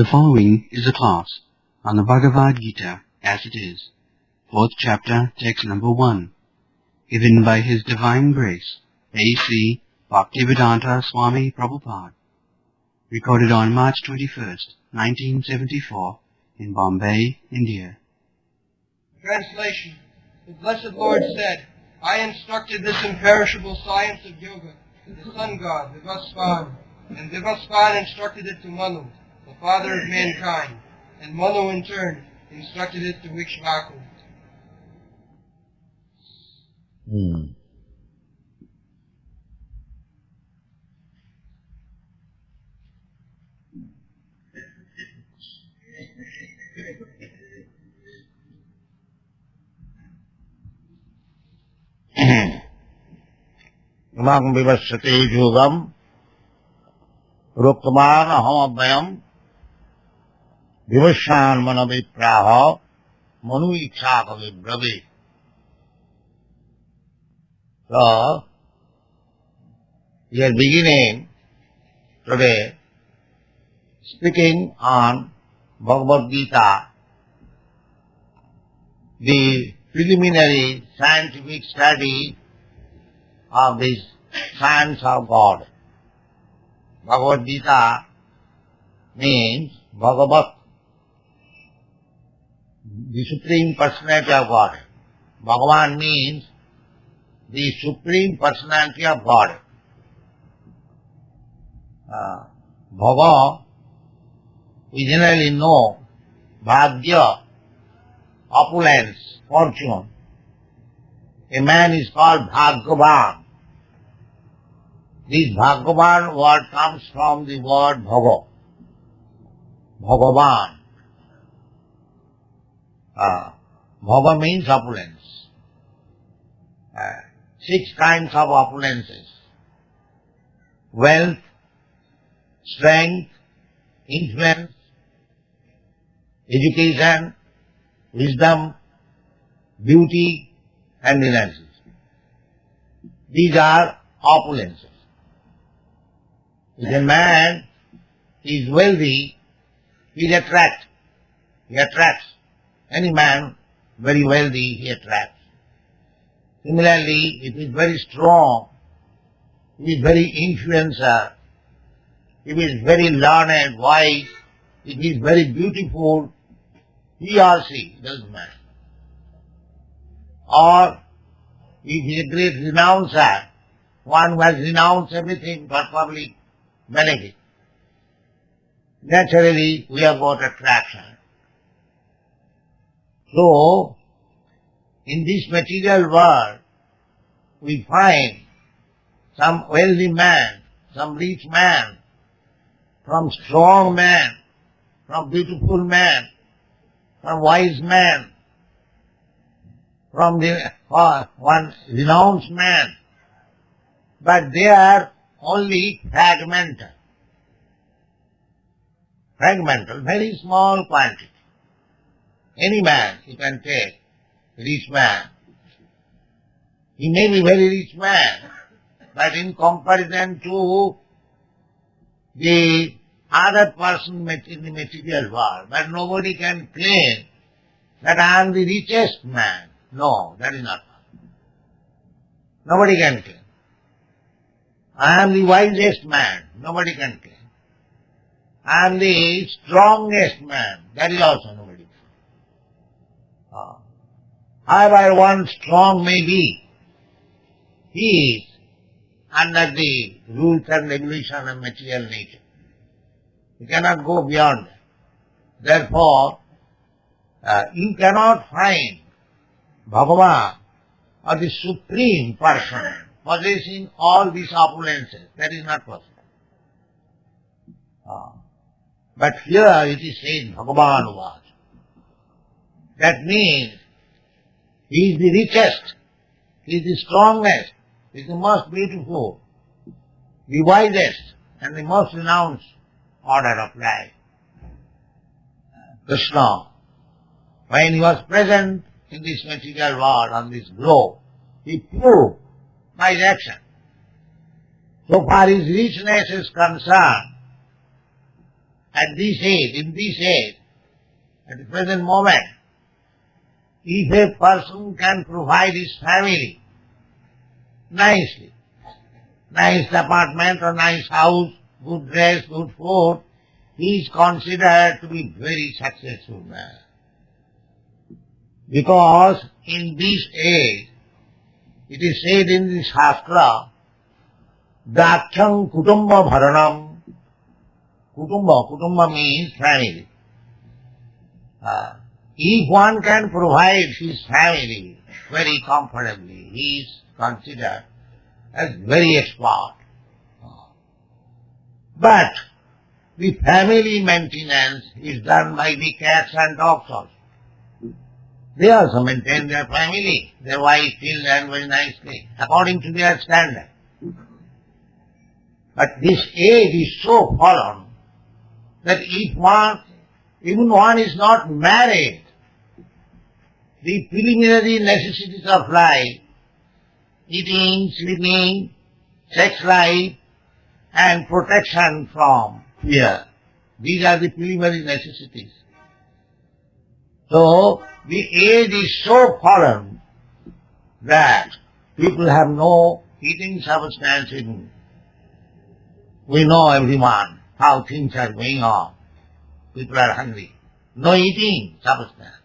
The following is a class on the Bhagavad Gita as it is, 4th chapter, text number 1, given by His Divine Grace, A.C.Bhaktivedanta Swami Prabhupada, recorded on March 21st, 1974, in Bombay, India. Translation. The Blessed Lord said, I instructed this imperishable science of yoga to the sun god, Vivasvan, and Vivasvan instructed it to Manu, the father of mankind, and Manu in turn instructed it to Ikshvaku. Amogh vivasate yogam ruktamana hamabhyam vivasyan manavipraha manu ikshaka vibrave. So, we are beginning today speaking on Bhagavad Gita, the preliminary scientific study of this science of God. Bhagavad Gita means Bhagavat, the Supreme Personality of God. Bhagavan means the Supreme Personality of God. Bhava, we generally know, Bhagya, opulence, fortune. A man is called Bhagavan. This Bhagavan word comes from the word Bhava. Bhagavan. Bhava means opulence. 6 kinds of opulences. Wealth, strength, influence, education, wisdom, beauty, and energy. These are opulences. If a man is wealthy, he attracts. Any man very wealthy, he attracts. Similarly, if he is very strong, he is very influencer, if he is very learned, wise, if he is very beautiful, he or she doesn't matter. Or if he is a great renouncer, one who has renounced everything for public benefit, naturally we have got attraction. So, in this material world, we find some wealthy man, some rich man, some strong man, some beautiful man, some wise man, from the one renounced man, but they are only fragmental, very small quantity. Any man you can take, rich man, he may be very rich man, but in comparison to the other person in the material world, but nobody can claim that I am the richest man. No, that is not possible. Nobody can claim. I am the wisest man. Nobody can claim. I am the strongest man. That is also nobody can. However one strong may be, he is under the rules and regulations of material nature. You cannot go beyond that. Therefore, you cannot find Bhagavan or the Supreme Person possessing all these opulences. That is not possible. But here it is said Bhagavan was. That means he is the richest, he is the strongest, he is the most beautiful, the wisest and the most renounced order of life. Krishna, when he was present in this material world, on this globe, he proved by his action. So far his richness is concerned, at this age, in this age, at the present moment, if a person can provide his family nicely, nice apartment or nice house, good dress, good food, he is considered to be very successful man. Because in this age, it is said in the Shastra, Dakhyam Kutumba Bharanam. Kutumba means family. If one can provide his family very comfortably, he is considered as very expert. But the family maintenance is done by the cats and dogs also. They also maintain their family, their wife, children very nicely, according to their standard. But this age is so fallen that if even one is not married, the preliminary necessities of life, eating, sleeping, sex life, and protection from fear, these are the preliminary necessities. So, the age is so fallen that people have no eating substance even. We know everyone how things are going on. People are hungry. No eating substance.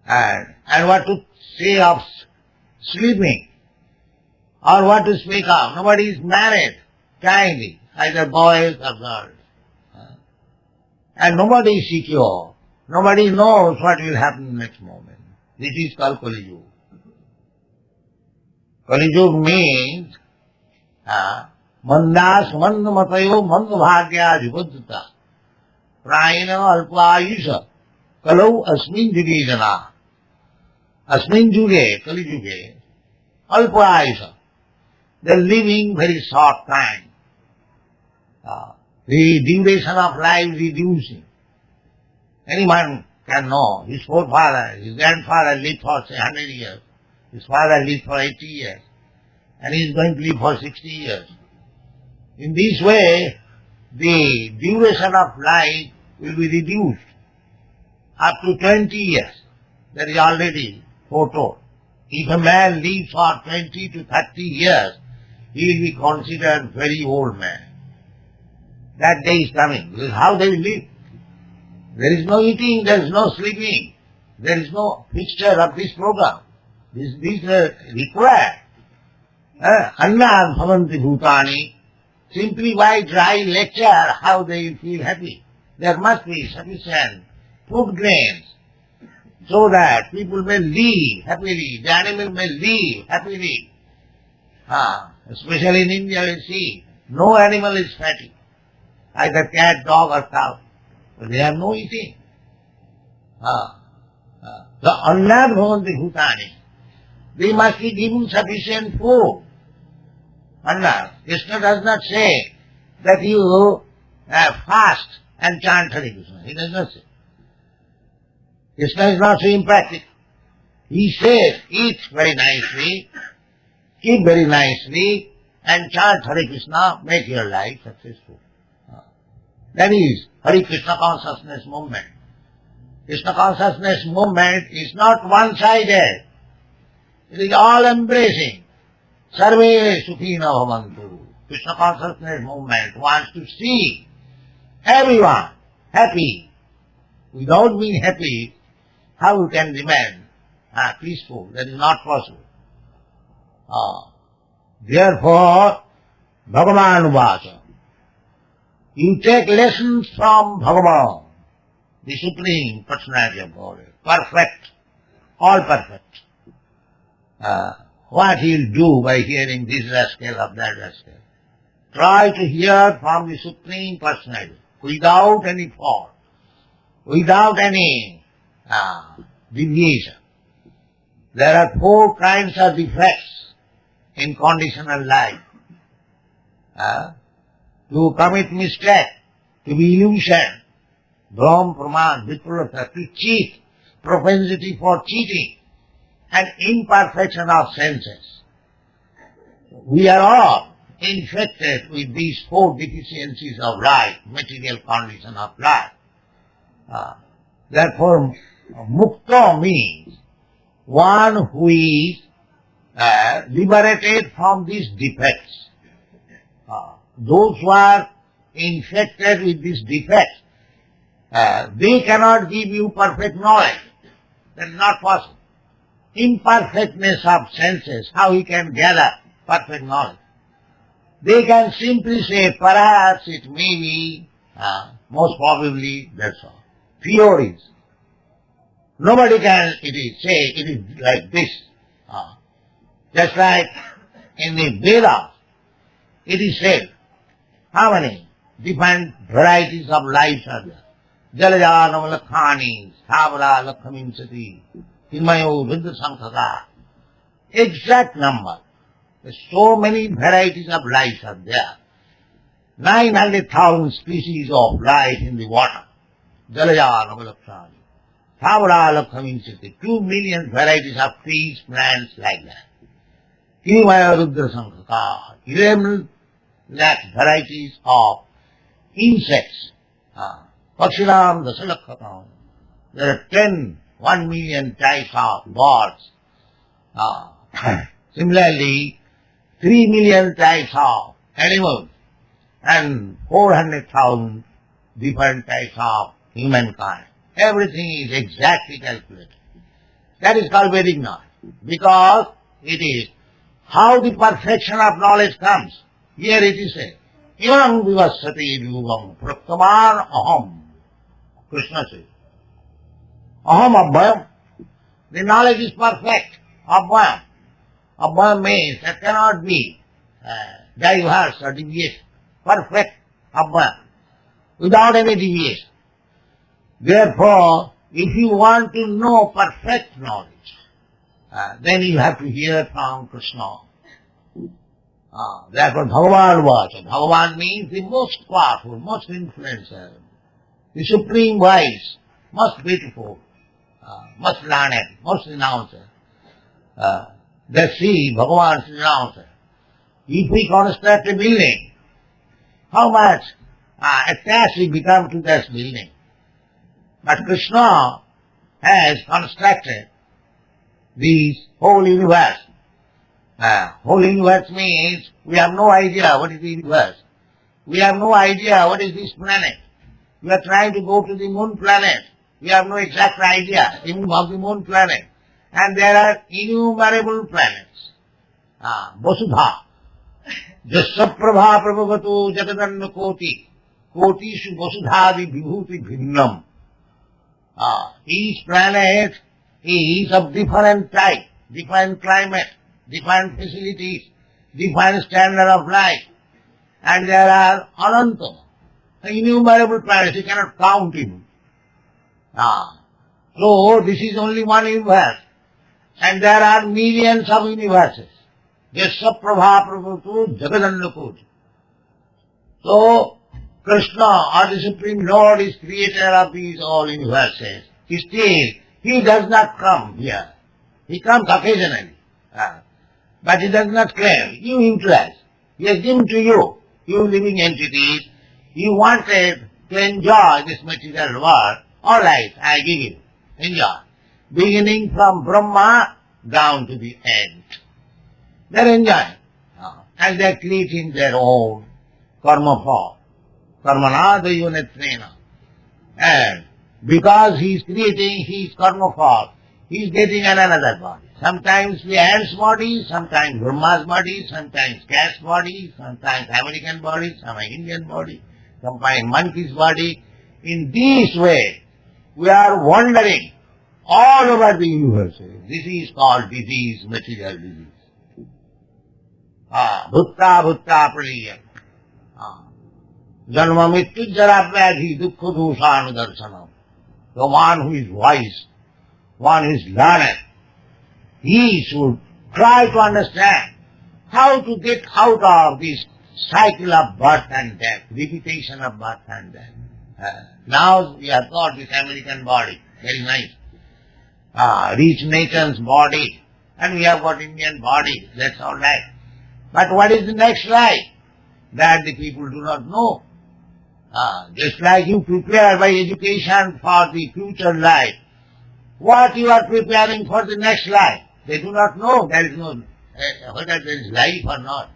And what to say of sleeping? Or what to speak of? Nobody is married, kindly, either boys or girls. And nobody is secure. Nobody knows what will happen next moment. This is called Kali Yuga. Kali Yuga means mandas manda matayo manda bhagya jubadhuta prayena alpa ayusha kalau asmin juge jana. Asmin juge, Kali Yuga, alpa ayusha. They are living very short time. The duration of life reducing. Anyone can know. His forefather, his grandfather lived for say 100 years. His father lived for 80 years. And he is going to live for 60 years. In this way, the duration of life will be reduced up to 20 years. That is already foretold. If a man lives for 20 to 30 years, he will be considered very old man. That day is coming. This is how they will live. There is no eating, there is no sleeping. There is no fixture of this program. This is required. Annad bhavanti bhutani. Simply by dry lecture, how they will feel happy. There must be sufficient food grains so that people may live happily, the animal may live happily. Especially in India, you see, no animal is fatty, either cat, dog or cow. But they have no eating. The annad bhavanti bhutani. They must be given sufficient food. Annad. Krishna does not say that you fast and chant Hare Krishna. He does not say. Krishna is not so impractical. He says, eat very nicely, keep very nicely, and chant Hare Krishna, make your life successful. That is Hare Krishna Consciousness Movement. Krishna Consciousness Movement is not one-sided. It is all-embracing. Sarve Sukhina Bhavantu. Krishna Consciousness Movement wants to see everyone happy. Without being happy, how you can remain peaceful? That is not possible. Therefore, Bhagavan Vacha. You take lessons from Bhagavan, the Supreme Personality of God. Perfect. All perfect. What he will do by hearing this rascal of that rascal. Try to hear from the Supreme Personality without any fault, without any deviation. There are 4 kinds of defects in conditional life. To commit mistake, to be illusion, bhram, pramad, vipralata, to cheat, propensity for cheating, and imperfection of senses. We are all infected with these four deficiencies of life, material condition of life. Therefore, mukta means one who is liberated from these defects. Those who are infected with these defects, they cannot give you perfect knowledge. That is not possible. Imperfectness of senses, how he can gather perfect knowledge? They can simply say, perhaps it may be, most probably, that's all. Theories. Nobody can say it is like this. Just like in the Vedas, it is said, how many different varieties of lives are there? Jalaja Navalakhani, Savara Lakhamimsati, Himayo Ruddha Sankhaka. Exact number. So many varieties of lives are there. 900,000 species of life in the water. Jalaja Navalakhani. Savara Lakhamimsati. 2 million varieties of trees, plants like that. Himayo Ruddha Sankhaka. 11 lakh varieties of insects. Pakshiram Dasalakhatam. There are 1 million types of birds. Similarly, 3 million types of animals and 400,000 different types of humankind. Everything is exactly calculated. That is called Vedic knowledge. Because it is how the perfection of knowledge comes. Here it is said, Imam vivasati yugam praktaman aham. Krishna says, aham abhayam. The knowledge is perfect. Abhayam. Abhayam means there cannot be diverse or deviation. Perfect abhayam. Without any deviation. Therefore, if you want to know perfect knowledge, then you have to hear from Krishna. Therefore, Bhagavan Vacha. Bhagavan means the most powerful, most influential, the supreme wise, most beautiful, most learned, most renowned. Let's see, Bhagavan is renowned. If we construct a building, how much attached we become to that building. But Krishna has constructed this whole universe. Whole universe means we have no idea what is the universe. We have no idea what is this planet. We are trying to go to the moon planet. We have no exact idea even of the moon planet. And there are innumerable planets. Vasudha. Jasaprabha prabhavato jagadanna koti. Kotishu vasudhadi vibhuti bhinnam. Each planet is of different type, different climate, different facilities, different standard of life. And there are ananta, innumerable planets, you cannot count them. So this is only one universe. And there are millions of universes. Jasya prabha prabhutu jagadannakoti. So Krishna, or the Supreme Lord, is creator of these all universes. Still, he does not come here. He comes occasionally. But he does not claim. You utilize. He has given to you, you living entities. You wanted to enjoy this material world. All right, I give you. Enjoy. Beginning from Brahma down to the end. They are enjoying. And they are creating their own karma form. Karmana dayunetrena. And because he is creating his karma form, he is getting another body. Sometimes the ants body, sometimes Brahma's body, sometimes cat's body, sometimes American body, sometimes Indian body, sometimes monkey's body. In this way, we are wandering all over the universe. This is called disease, material disease. Bhutta bhutta praliyam. Janma mittu jara vyadhi dukkha dosanu darshanam. The one who is wise, one who is learned, he should try to understand how to get out of this cycle of birth and death, repetition of birth and death. Now we have got this American body, very nice, rich nation's body, and we have got Indian body, that's all right. But what is the next life? That the people do not know. Just like you prepare by education for the future life, what you are preparing for the next life, they do not know. There is no, whether there is life or not.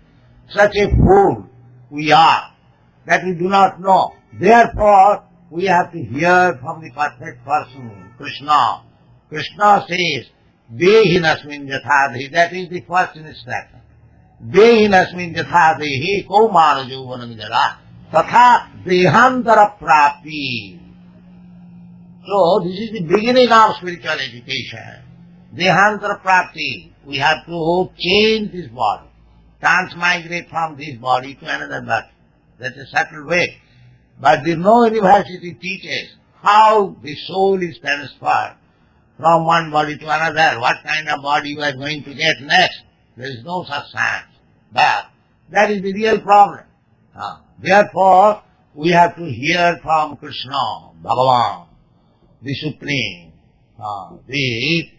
Such a fool we are that we do not know. Therefore, we have to hear from the perfect person, Krishna. Krishna says, Dehinasmin jathadhi, that is the first instruction. Dehinasmin jathadhi, kaumara jovanam jara, tatha dehantara prapti. So, this is the beginning of spiritual education. Dehantara prapti. We have to change this body, transmigrate from this body to another body. That's a subtle way. But there is no university teaches how the soul is transferred from one body to another, what kind of body you are going to get next. There is no such science. But that is the real problem. Therefore, we have to hear from Krishna, Bhagavan, the Supreme, the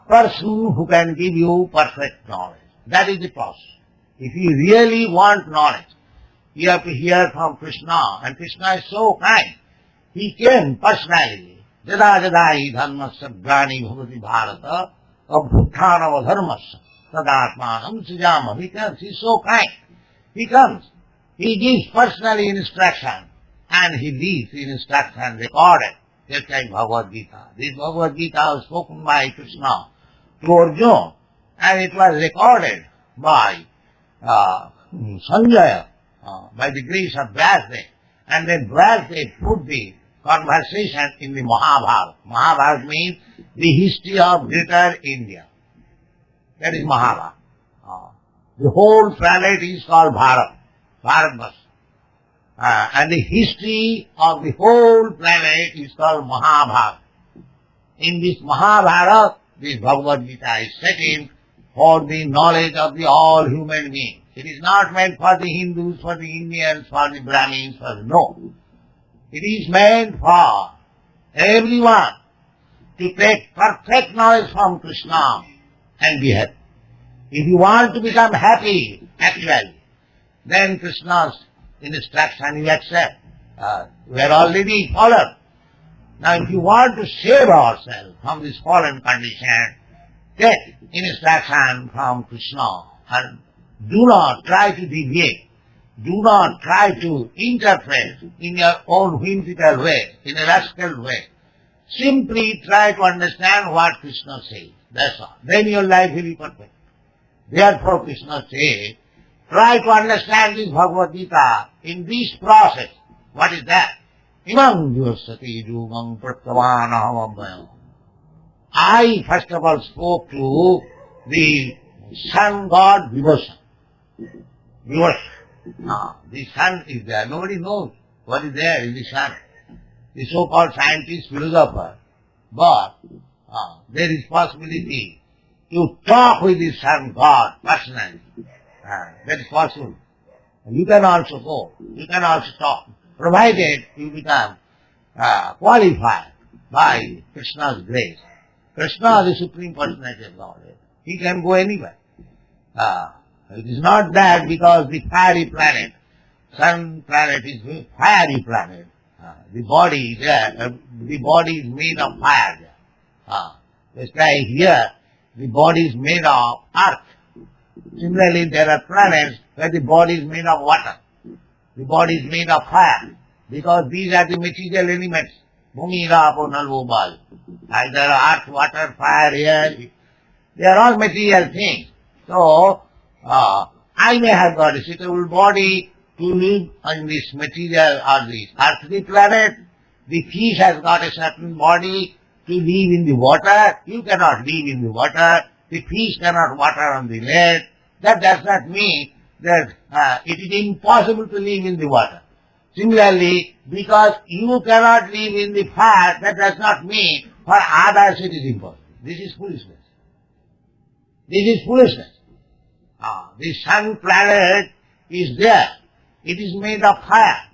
person who can give you perfect knowledge. That is the process. If you really want knowledge, you have to hear from Krishna. And Krishna is so kind. He came personally. Jada jada hi dharmasya grani bhavati bharata abhuttanava dharmasya tadatmanam sujama. He comes. He is so kind. He comes. He gives personally instruction. And he leaves the instruction recorded. Just like Bhagavad Gita. This Bhagavad Gita was spoken by Krishna to Arjuna. And it was recorded by Sanjaya. By the grace of Vyasdev. And then Vyasdev put the conversation in the Mahabharata. Mahabharata means the history of greater India. That is Mahabharata. The whole planet is called Bharat. Bharatvarsha. And the history of the whole planet is called Mahabharata. In this Mahabharata, this Bhagavad Gita is set in for the knowledge of the all human beings. It is not meant for the Hindus, for the Indians, for the Brahmins, no. It is meant for everyone to take perfect knowledge from Krishna and be happy. If you want to become happy, actually, then Krishna's instruction you accept. We are already fallen. Now if you want to save ourselves from this fallen condition, take instruction from Krishna and do not try to deviate. Do not try to interpret in your own whimsical way, in a rascal way. Simply try to understand what Krishna says. That's all. Then your life will be perfect. Therefore Krishna says, try to understand this Bhagavad Gita in this process. What is that? Imam Jyosati Jugam Prattavanaham. I first of all spoke to the sun god Vivasa. The sun is there. Nobody knows what is there in the sun. The so-called scientist, philosopher. But there is possibility to talk with the sun god personally. That is possible. You can also go. You can also talk. Provided you become qualified by Krishna's grace. Krishna, the Supreme Personality of Godhead, he can go anywhere. It is not that because the fiery planet, sun planet is a fiery planet. The body is there. The body is made of fire there. Just like here, the body is made of earth. Similarly, there are planets where the body is made of water. The body is made of fire. Because these are the material elements. Bhumi, Rapo, Nalvo, Bal. Either earth, water, fire, air. They are all material things. So, I may have got a suitable body to live on this material or this earthly planet. The fish has got a certain body to live in the water. You cannot live in the water. The fish cannot water on the land. That does not mean that it is impossible to live in the water. Similarly, because you cannot live in the fire, that does not mean for others it is impossible. This is foolishness. This is foolishness. The sun planet is there. It is made of fire.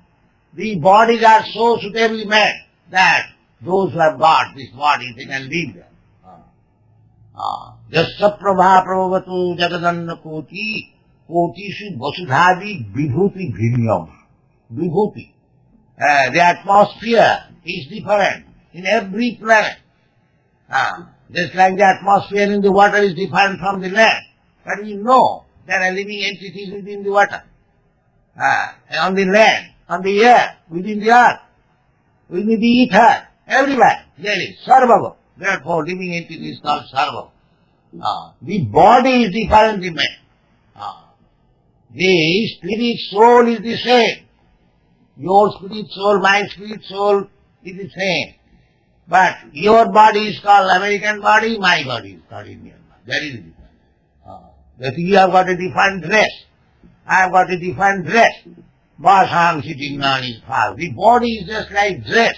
The bodies are so suitably made that those who have got this body, they can live there. Jasya prabha prabhavatu jagadanna koti Kotishu Vasudhadi Vibhuti Bhinyam. Vibhuti. The atmosphere is different in every planet. Just like the atmosphere in the water is different from the land. But we know there are living entities within the water. On the land, on the air, within the earth, within the ether, everywhere there is Sarvava. Therefore living entity is called Sarvava. The body is different in man. The spirit soul is the same. Your spirit soul, my spirit soul is the same. But your body is called American body, my body is called Indian body. That is the difference. That you have got a different dress. I have got a different dress. Bhashan sitting on his house. The body is just like dress.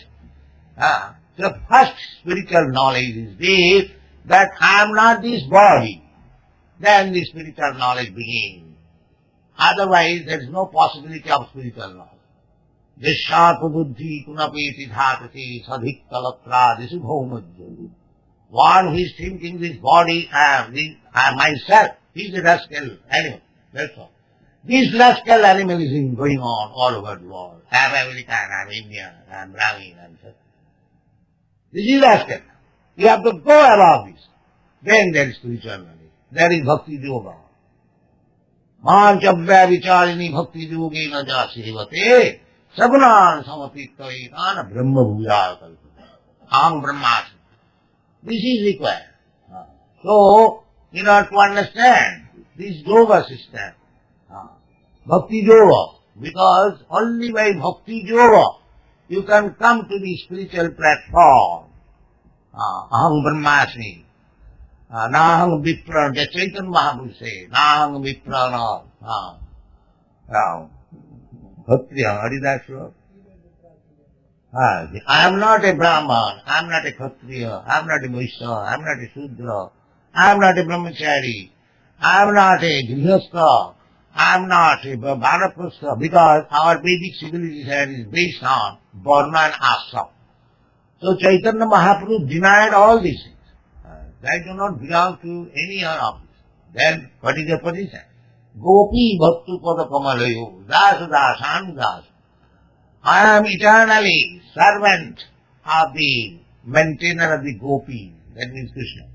The first spiritual knowledge is this, that I am not this body. Then the spiritual knowledge begins. Otherwise, there is no possibility of spiritual knowledge. Jashātu buddhi kunapeti dhātati sadhikta latra disubhomajyalu. One who is thinking this body, I am myself, he is a rascal animal. That's all. This rascal animal is going on all over the world. I am American, I am Indian, I am Brahmin, I am such. This is rascal. You have to go above this. Then there is spiritual knowledge. There is bhakti yoga. Manchabhya vicharini bhakti yogena jasevate sabnan samapitvaitana brahma bhujaya kalpata. Aham brahmasmi. This is required. So, in order to understand this yoga system, bhakti yoga, because only by bhakti yoga you can come to the spiritual platform. Aham brahmasmi. Nahang vipra, the Chaitanya Mahaprabhu says, Nahang vipra na. Kshatriya, what is that sure? I am not a Brahman, I am not a Kshatriya, I am not a Vaishya, I am not a Shudra, I am not a Brahmachari, I am not a Grihastha, I am not a Vanaprastha, because our Vedic civilization is based on Varna and Ashram. So Chaitanya Mahaprabhu denied all these things. They do not belong to any other of this. Then what is their position? Gopi bhattu pada kamalayo, dasa dasan dasa. I am eternally servant of the maintainer of the gopi, that means Krishna.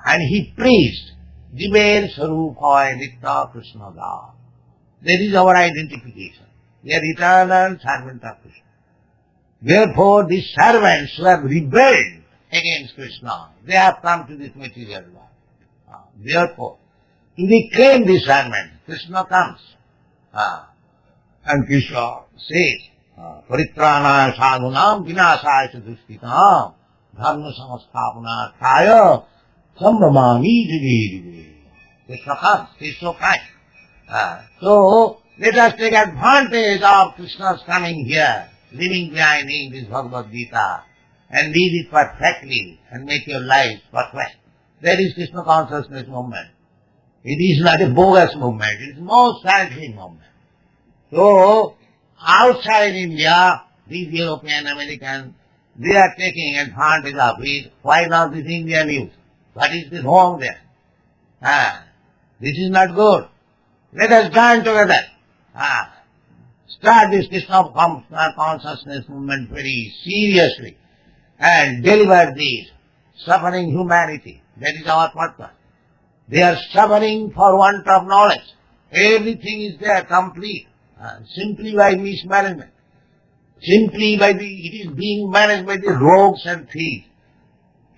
And he praised Jiver Sarupaya Nitya Krishna Da. That is our identification. We are eternal servant of Krishna. Therefore, these servants who have rebelled against Krishna, they have come to this material world. Therefore, to reclaim this servant, Krishna comes. And Krishna says, Paritranaya sadhunam vinasaya dushkitam dharma samasthapanarthaya sambhamami jige. Krishna comes, he is so kind. So, let us take advantage of Krishna's coming here, living behind in this Bhagavad Gita, and lead it perfectly and make your life perfect. That is Krsna Consciousness movement. It is not a bogus movement, it is most scientific movement. So, outside India, these European Americans, they are taking advantage of it. Why not this Indian youth? What is this wrong there? This is not good. Let us join together. Start this Krsna Consciousness movement very seriously and deliver this suffering humanity. That is our purpose. They are suffering for want of knowledge. Everything is there complete, simply by mismanagement. Simply by it is being managed by the rogues and thieves.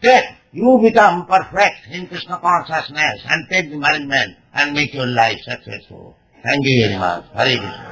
Then you become perfect in Krishna consciousness and take the management and make your life successful. Thank you very much. Hare Krishna.